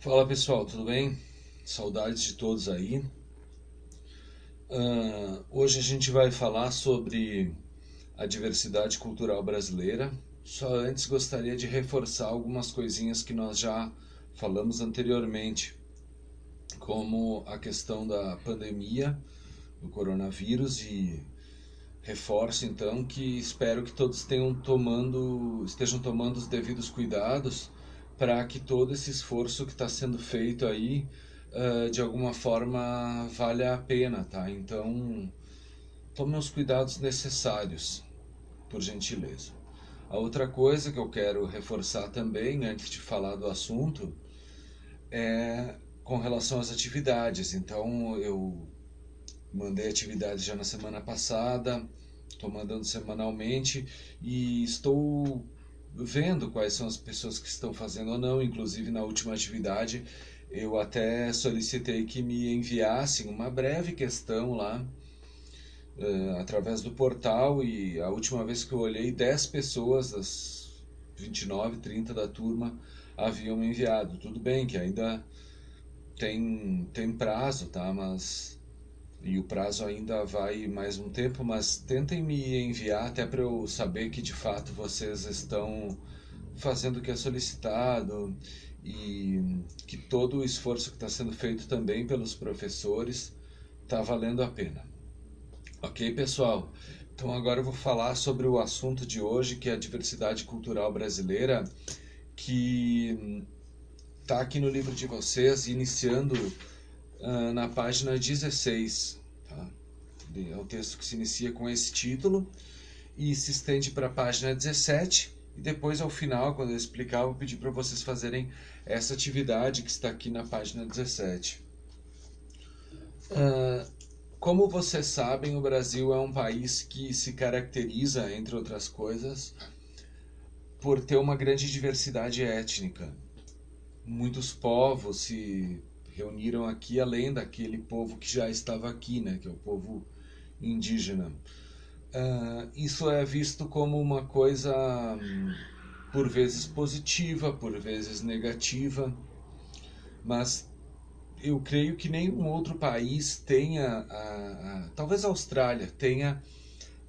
Fala pessoal, tudo bem? Saudades de todos aí. Hoje a gente vai falar sobre a diversidade cultural brasileira. Só antes gostaria de reforçar algumas coisinhas que nós já falamos anteriormente, como a questão da pandemia do coronavírus, e reforço então que espero que todos estejam tomando os devidos cuidados para que todo esse esforço que está sendo feito aí, de alguma forma valha a pena, tá? Então, tome os cuidados necessários, por gentileza. A outra coisa que eu quero reforçar também, antes de falar do assunto, é com relação às atividades. Então, eu mandei atividades já na semana passada, estou mandando semanalmente e estou vendo quais são as pessoas que estão fazendo ou não. Inclusive, na última atividade, eu até solicitei que me enviassem uma breve questão lá, através do portal, e a última vez que eu olhei, 10 pessoas das 29, 30 da turma haviam me enviado. Tudo bem que ainda tem prazo, tá? E o prazo ainda vai mais um tempo, mas tentem me enviar até para eu saber que de fato vocês estão fazendo o que é solicitado, e que todo o esforço que está sendo feito também pelos professores está valendo a pena. Ok, pessoal? Então agora eu vou falar sobre o assunto de hoje, que é a diversidade cultural brasileira, que está aqui no livro de vocês, iniciando na página 16. Tá? É o texto que se inicia com esse título e se estende para a página 17. E depois, ao final, quando eu explicar, eu vou pedir para vocês fazerem essa atividade que está aqui na página 17. Como vocês sabem, o Brasil é um país que se caracteriza, entre outras coisas, por ter uma grande diversidade étnica. Muitos povos se reuniram aqui, além daquele povo que já estava aqui, né, que é o povo indígena. Isso é visto como uma coisa, por vezes positiva, por vezes negativa, mas eu creio que nenhum outro país tenha, talvez a Austrália tenha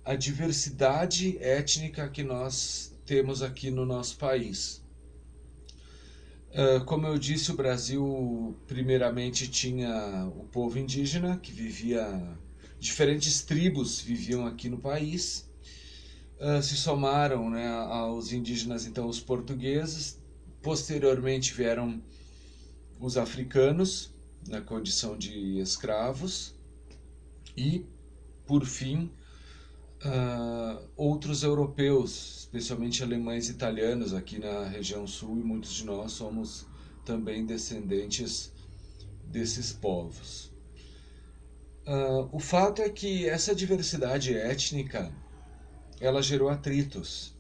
a diversidade étnica que nós temos aqui no nosso país. Como eu disse, o Brasil primeiramente tinha o povo indígena, que vivia, diferentes tribos viviam aqui no país. Se somaram, né, aos indígenas então os portugueses. Posteriormente vieram os africanos, na condição de escravos, e, por fim, outros europeus, especialmente alemães e italianos aqui na região sul, e muitos de nós somos também descendentes desses povos. O fato é que essa diversidade étnica, ela gerou atritos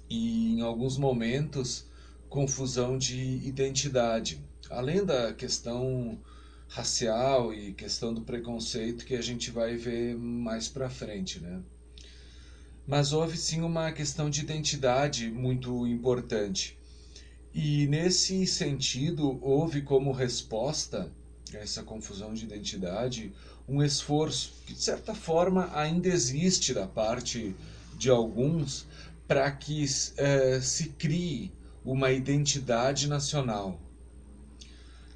e, em alguns momentos, confusão de identidade, além da questão racial e questão do preconceito que a gente vai ver mais pra frente, né? Mas houve sim uma questão de identidade muito importante. E nesse sentido, houve como resposta a essa confusão de identidade um esforço que, de certa forma, ainda existe da parte de alguns para que se crie uma identidade nacional.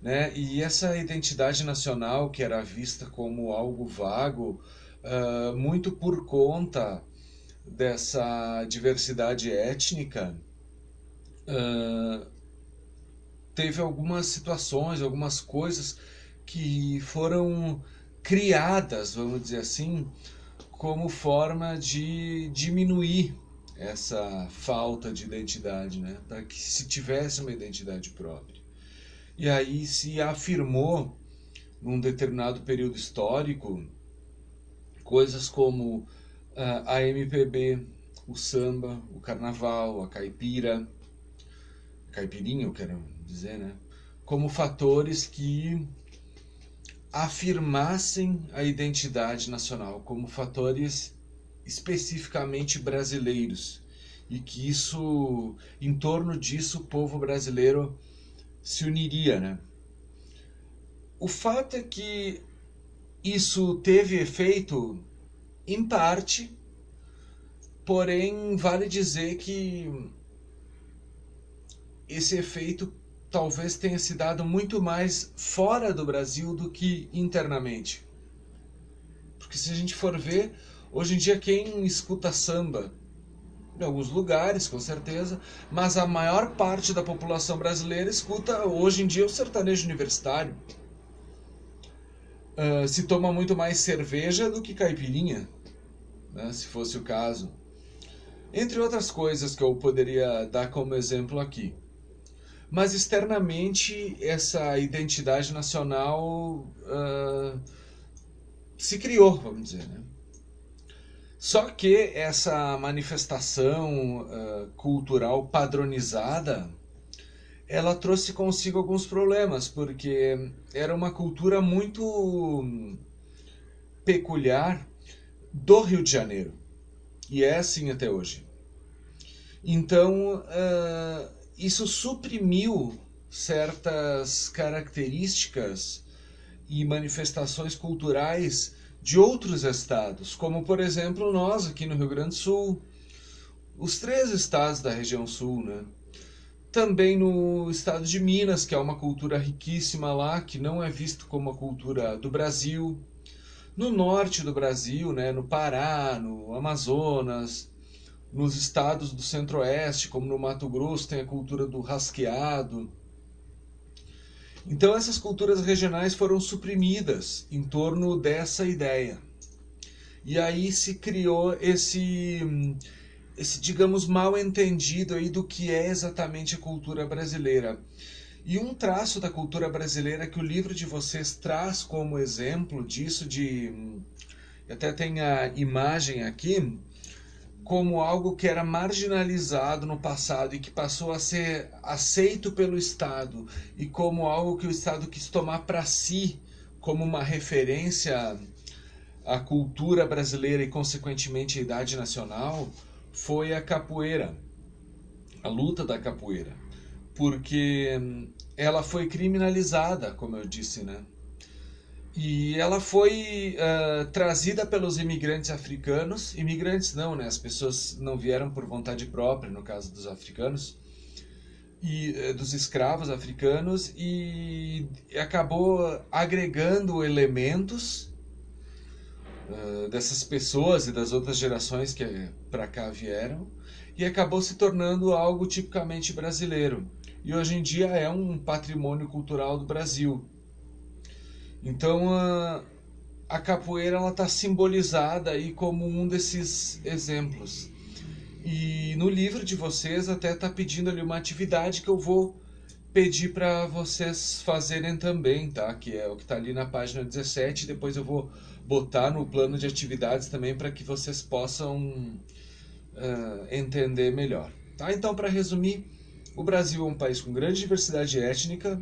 Né? E essa identidade nacional, que era vista como algo vago, muito por conta dessa diversidade étnica, teve algumas situações, algumas coisas que foram criadas, vamos dizer assim, como forma de diminuir essa falta de identidade, né? Para que se tivesse uma identidade própria. E aí se afirmou, num determinado período histórico, coisas como a MPB, o samba, o carnaval, a caipira, caipirinha, eu quero dizer, né? Como fatores que afirmassem a identidade nacional, como fatores especificamente brasileiros, e que isso, em torno disso, o povo brasileiro se uniria, né? O fato é que isso teve efeito em parte, porém vale dizer que esse efeito talvez tenha se dado muito mais fora do Brasil do que internamente. Porque se a gente for ver, hoje em dia quem escuta samba, em alguns lugares, com certeza, mas a maior parte da população brasileira escuta hoje em dia o sertanejo universitário. Se toma muito mais cerveja do que caipirinha, né, se fosse o caso. Entre outras coisas que eu poderia dar como exemplo aqui. Mas externamente essa identidade nacional se criou, vamos dizer, né? Só que essa manifestação cultural padronizada, ela trouxe consigo alguns problemas, porque era uma cultura muito peculiar do Rio de Janeiro, e é assim até hoje. Então, isso suprimiu certas características e manifestações culturais de outros estados, como por exemplo nós aqui no Rio Grande do Sul, os 3 estados da região sul, né? Também no estado de Minas, que é uma cultura riquíssima lá, que não é visto como a cultura do Brasil. No norte do Brasil, né? No Pará, no Amazonas, nos estados do centro-oeste, como no Mato Grosso, tem a cultura do rasqueado. Então essas culturas regionais foram suprimidas em torno dessa ideia. E aí se criou esse digamos, mal entendido aí do que é exatamente a cultura brasileira. E um traço da cultura brasileira que o livro de vocês traz como exemplo disso, até tem a imagem aqui, como algo que era marginalizado no passado e que passou a ser aceito pelo Estado, e como algo que o Estado quis tomar para si como uma referência à cultura brasileira e consequentemente à idade nacional, foi a capoeira, a luta da capoeira, porque ela foi criminalizada, como eu disse, né? E ela foi trazida pelos imigrantes africanos. Imigrantes não, né? As pessoas não vieram por vontade própria, no caso dos africanos, e dos escravos africanos, e acabou agregando elementos dessas pessoas e das outras gerações que para cá vieram, e acabou se tornando algo tipicamente brasileiro. E hoje em dia é um patrimônio cultural do Brasil. Então a capoeira está simbolizada aí como um desses exemplos. E no livro de vocês até está pedindo ali uma atividade que eu vou pedir para vocês fazerem também, tá? Que é o que está ali na página 17. Depois eu vou botar no plano de atividades também para que vocês possam entender melhor. Tá? Então, para resumir, o Brasil é um país com grande diversidade étnica.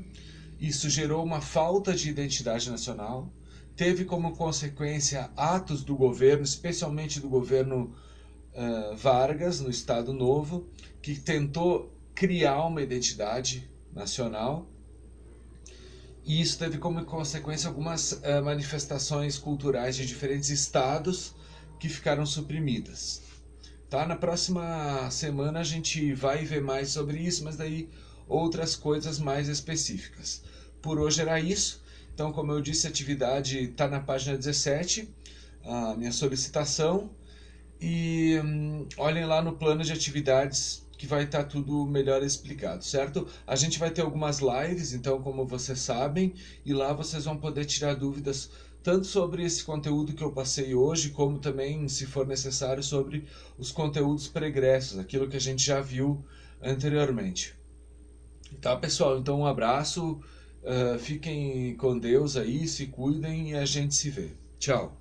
Isso gerou uma falta de identidade nacional, teve como consequência atos do governo, especialmente do governo Vargas, no Estado Novo, que tentou criar uma identidade nacional, e isso teve como consequência algumas manifestações culturais de diferentes estados que ficaram suprimidas. Tá? Na próxima semana a gente vai ver mais sobre isso, mas daí outras coisas mais específicas. Por hoje era isso. Então, como eu disse, a atividade está na página 17, a minha solicitação. E olhem lá no plano de atividades que vai estar tudo melhor explicado, certo? A gente vai ter algumas lives, então, como vocês sabem, e lá vocês vão poder tirar dúvidas tanto sobre esse conteúdo que eu passei hoje, como também, se for necessário, sobre os conteúdos pregressos, aquilo que a gente já viu anteriormente. Tá, pessoal? Então, um abraço, fiquem com Deus aí, se cuidem e a gente se vê. Tchau!